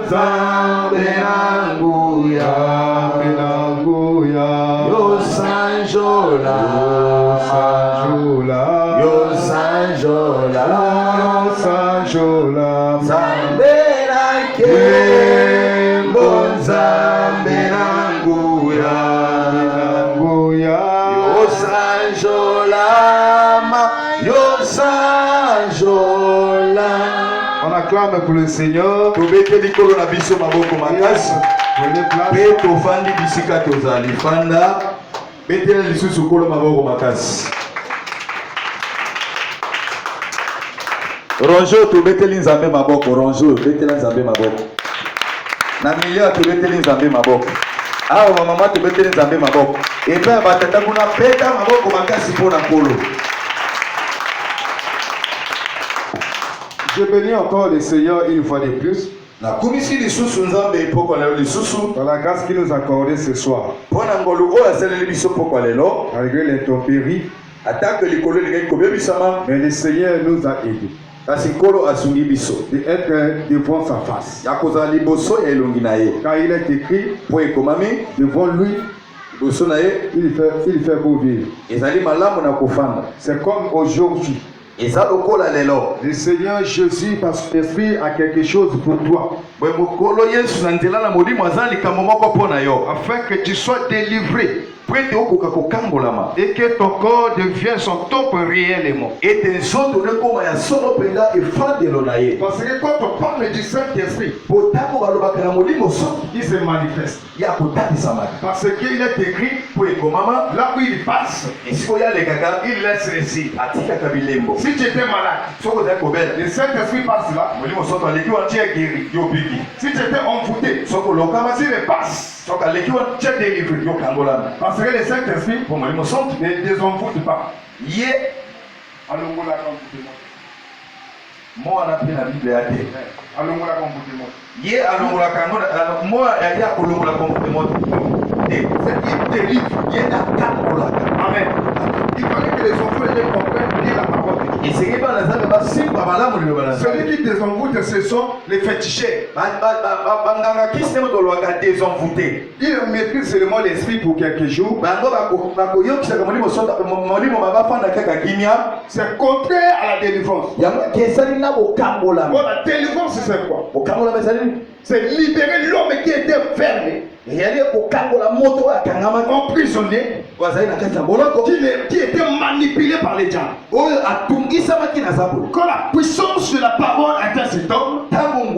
Nzambe nanguya, yo sanjola, yo sanjola, Nzambe nakembo, Nzambe nanguya, yo sanjola, yo sanjola. On acclame pour le Seigneur. Prenez place. Ronjo to beteli nzambe maboko, ronjo beteli nzambe maboko. Na milia to beteli nzambe maboko. Awa mama to beteli nzambe maboko. Eba batata kuna peta maboko makasi pona kolo. Je bénis encore le Seigneur une fois de plus. Na kumisi lisusu nzambe ipoko lelo lisusu. Dans la grâce qu'il nous a accordée ce soir. Pona ngolu o aseleli biso poko lelo. Malgré les tempéries. Attaque likolo lingai kobebisama. Mais le Seigneur nous a aidés. D'être devant sa face. Car il est écrit devant lui, il fait beau vivre. C'est comme aujourd'hui. Le Seigneur Jésus, par son esprit, a quelque chose pour toi. Afin que tu sois délivré. Et que ton corps devienne son temple réellement. Parce que quand on parle du Saint-Esprit, il se manifeste. Parce qu'il est écrit, là où il passe, il laisse récit. Si tu étais malade, le Saint-Esprit passe là, tu es guéri. Si tu étais envoûté, s'il passe, tu es délivré. Parce que le Saint-Esprit ne désenvoûte pas. Allons-nous la comportement. Moi, on a pris la Bible à terre. Allons-nous la comportement. Allons-nous la comportement. Moi, il y a la comportement. C'est il délivre. Il y a la Amen. Il fallait que les enfants comprennent bien la parole de Dieu. Celui qui désenvoûte, ce sont les féticheurs. Il maîtrise seulement l'esprit pour quelques jours. C'est contraire à la délivrance. La délivrance, c'est quoi? C'est libérer l'homme qui était fermé, emprisonné, qui était manipulé par les diables. Quand la puissance de la parole atteint cet homme, comme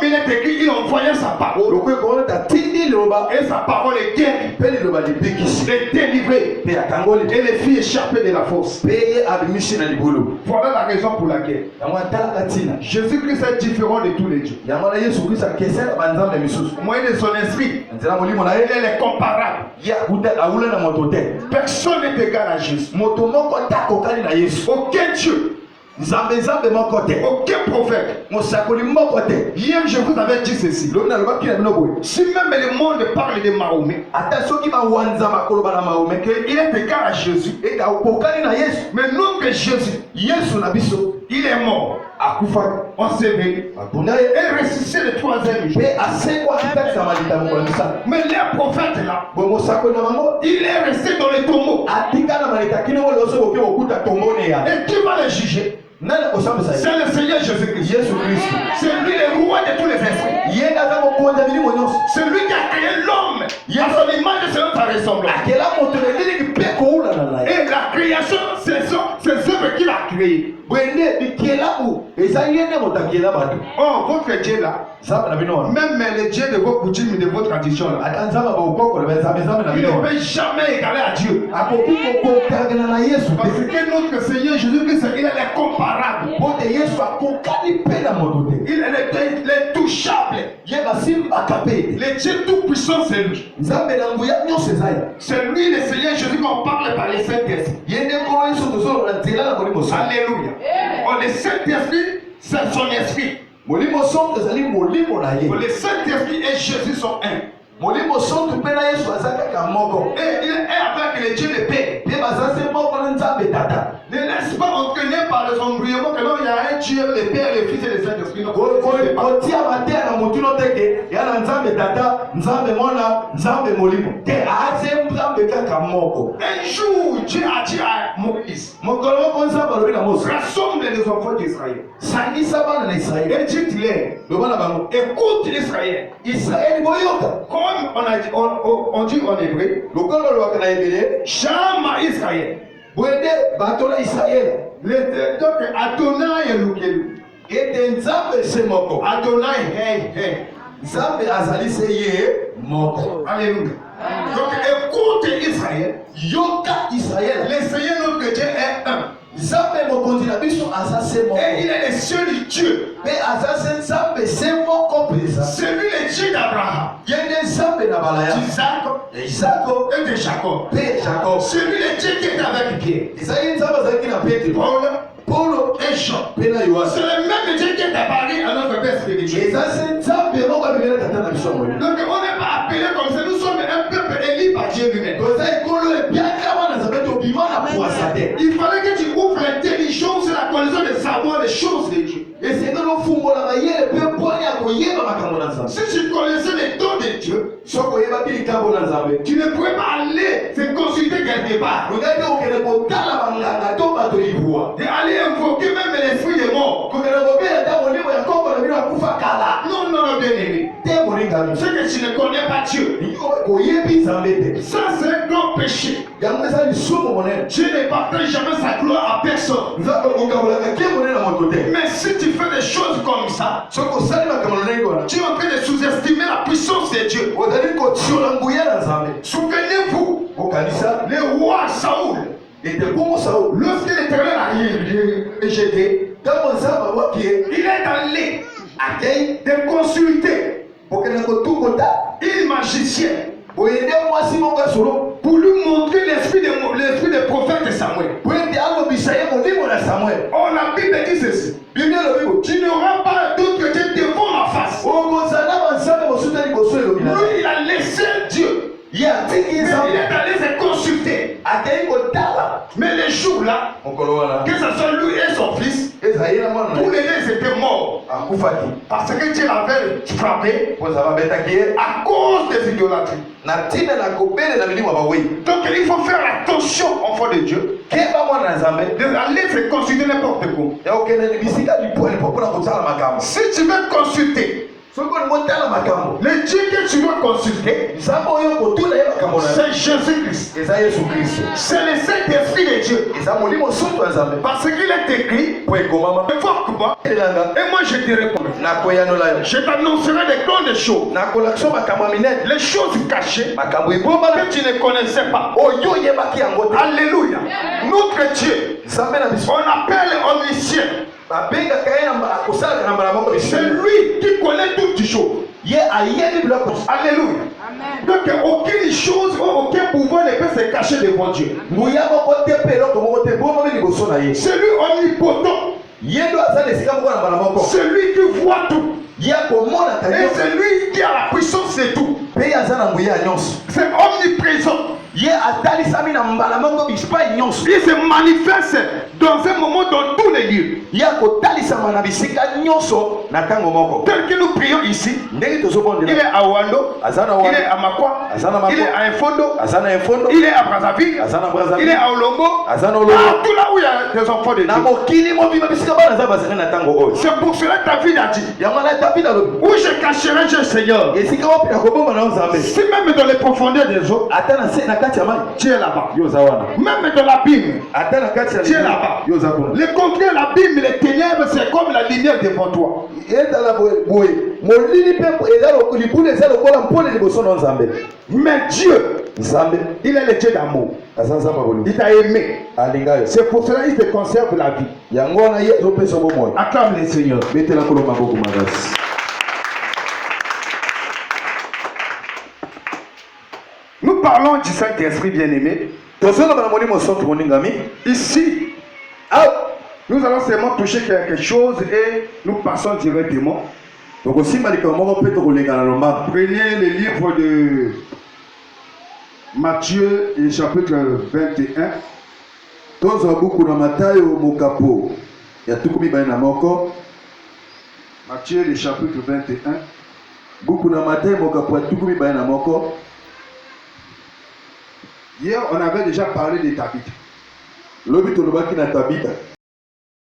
il est écrit, il envoyait sa parole. Et sa parole est guérie, est délivrée. Et les filles échappées de la force. Voilà la raison pour laquelle Jésus-Christ est différent de tous les dieux. Au moyen de son esprit, il est comparable. Personne n'est égal à Jésus. Aucun Dieu, aucun prophète. Hier, je vous avais dit ceci. Si même le monde parle de Mahomet, il est égal à Jésus. Mais non que Jésus, il est mort. Ensevelé et ressuscité le troisième jour. Mais les prophètes là, il est resté dans les tombeaux. Et qui va le juger? C'est le Seigneur Jésus-Christ. C'est lui le roi de tous les esprits. C'est lui qui a créé l'homme à son image et selon sa ressemblance. Et la création, c'est ses œuvres qu'il a créées. Oh, votre Dieu là, même les dieux de vos coutumes et de vos traditions là, il ne peut jamais égaler à Dieu. Parce que notre Seigneur Jésus-Christ, il est incomparable. Il est l'intouchable. Le Dieu tout-puissant, c'est lui. C'est lui le Seigneur Jésus qu'on parle par les Saint-Esprit. Alléluia. Oh, le Saint-Esprit, c'est son esprit. Le Saint-Esprit et Jésus sont un. Et il est avec les dieux de paix. Ne laisse pas entraîner par les embrouillements que non, il y a un Dieu, le Père, le Fils et le Saint-Esprit. mutuno teke yana nzambe tata nzambe mwana nzambe molimo te aze nzambe kaka moko. Un jour Dieu a dit à Moïse, mokolo moko nzambe alobi na Mose rassemble les enfants d'Israël. sangisa bana na Israeli Et dites-leur, loba na bango écoute Israël. Israeli boyoka Comme on dit en hébreu, lokolo balobaka na ebele Shama Israël. boyede bato na Israeli Donc Adonai Elohim. ete nzambe se moko Adonai hey. nzambe azali se ye moko. Alléluia. Donc écoute Israël. yoka Israeli Le Seigneur notre Dieu est un. nzambe mokonzi na biso aza se moko Et il est le seul Dieu. mpe aza se nzambe se moko mpenza. C'est lui le Dieu d'Abraham, ye nde nzambe na bala ya d'Isaac Isako et de Jacob. mpe Jacob. C'est lui le Dieu qui est avec Pierre, ezali nzambe azalaki na Petro Paul Paulo et Jean. mpe na C'est Yohane. le même Dieu qui est apparu à notre Père spirituel. eza se nzambe moko abimela tata na biso moyo. Donc on n'est pas appelé comme ça, nous sommes un peuple élu par Dieu lui-même. toza ekolo epiaka wana nzambe tobima na puasa te. Il fallait que tu ouvres l'intelligence et la connaissance de savoir les choses de Dieu. esengeli ofungolaka ye mpe mponi ya koyeba makambo na nzambe. Si tu connaissais les dons de Dieu, soki oyebaki likambo na nzambe tu ne pourrais pas aller te consulter quelque part okaki okende kotala banganga to bato libuwa et aller invoquer même l'esprit des morts. kokende kobela ta molimo ya kombo na bino akufa kala Non, bien aimé. te molingami. C'est que tu ne connais pas Dieu. koyebi nzambe te Ça, c'est un grand péché. yango eza lisumu monene. Dieu ne partage jamais sa gloire à personne. nzambe okambolaka ke monene na moto te. Mais si tu fais des choses comme ça, soki osali makambo na ndenge wana tu es en train de sous-estimer la puissance de Dieu. ozali kotiola nguya na nzambe. Souvenez-vous, okanisa le roi Saoul, ete bongo Saulo lorsque l'Éternel a ejete ntango nzambe abwaki ye il est allé akei de consulter okende kotungota une magicienne boyende mwasi moko ya solo pour lui montrer l'esprit des prophètes Samuel. po ete alobisa ye molimo na Samuel. Or, la Bible dit ceci. biblia elobi bo Tu n'auras pas d'autre Dieu devant ma face. okozala banzambe mosusu ya liboso elobi na Lui, il a laissé Dieu. ye atiki Mais il nzambe est allé se consulter. akei kotala Mais les jours-là, mokolo wana que ce soit lui et son fils, eza ye na mwana na tous ye les deux étaient morts. akufaki Parce que Dieu l'avait frappé mpoza babetaki ye à cause des idolâtries. na ntina na kobelela milimo ya bawei. Donc il faut faire attention, enfant de Dieu, keba mwana na nzambe d'aller se consulter n'importe quoi. ya kokende bisika lipwele mpo mpona kotala makambo. Si tu veux consulter, soki olingi otala makambo le Dieu que tu dois consulter, nzambe oyo kotuna ye makambo na ye c'est Jésus-Christ. eza yesu kristo. C'est le Saint-Esprit de Dieu. eza molimo soto ya nzambe Parce qu'il est écrit, mpo ekomama invoque-moi, elanga et moi je te réponds. nakoyanola yo Je t'annoncerai des grandes choses, nakolakisa makambo ya minene les choses cachées makambo ebombala que tu ne connaissais pas. oyo oyebaki yango te. Alléluia. Notre Dieu, nzambe na biso on appelle omniscient. babengaka ye akosalaka na mbala moko C'est bisele lui qui connaît toutes choses. ye ayebi biloko. Alléluia. Donc aucune chose, aucun pouvoir ne peut se cacher devant Dieu. nguya moko te mpe eloko moko te bomami liboso na ye. C'est lui omnipotent. ye ndo aza na esika moko na mbala moko C'est lui qui voit tout. ye akomonaka Et nyonso c'est lui qui a la puissance de tout. mpe ye aza na nguya ya nyonso. C'est omniprésent. ye atalisami na mbala moko bispai nyonso. Il se manifeste dans un moment dans tous les lieux. ye akotalisama na bisika nyonso na ntango moko. Tel que nous prions ici, ndenge il est tozobondela à Wando, aza na il wana est à Makwa, aza na il est mako à Infondo, aza na infondo il est à Brazzaville, aza na il est Brazzaville à Olombo, aza na olongo partout là où il y a des enfants de na Dieu. mokili mobima bisika bana aza bazali na ntango oyo. C'est pour cela que David a dit, yango na David alobi où je cacherai Dieu Seigneur, esika wapi nakobomba na yo nzambe si même dans les profondeurs des eaux, ata na se na kati ya mai Dieu est là-bas. yo oza wana Même dans l'abîme, ata na kati ya Dieu est libulu, là-bas. yo oza kuna. Le contraire, l'abîme, les ténèbres, c'est comme la lumière devant toi. ezala boye molili mpe eza libulu eza lokola mpona liboso na nzambe. Mais Dieu, nzambe il est le Dieu d'amour. aza nzambe ya bolingo Il t'a aimé. alinga yo C'est pour cela qu'il te conserve la vie. yango wana ye azopesa bomoi. Acclame le Seigneur. betela nkolo maboko makasi. Nous parlons du Saint-Esprit bien-aimé. tozoloba na molimo soki moningami Ici, nous allons seulement toucher quelque chose et nous passons directement. tokosimba likambo moko mpe tokolenga na lombango. Prenez le livre de Matthieu, le chapitre 21. tozwa buku na matayo mokapo ya tuku mibale na moko. Matthieu, le chapitre 21. buku na matin mokapwa tuku mibale na moko. Hier, on avait déjà parlé de Tabitha. Lobi tolobaki na Tabitha.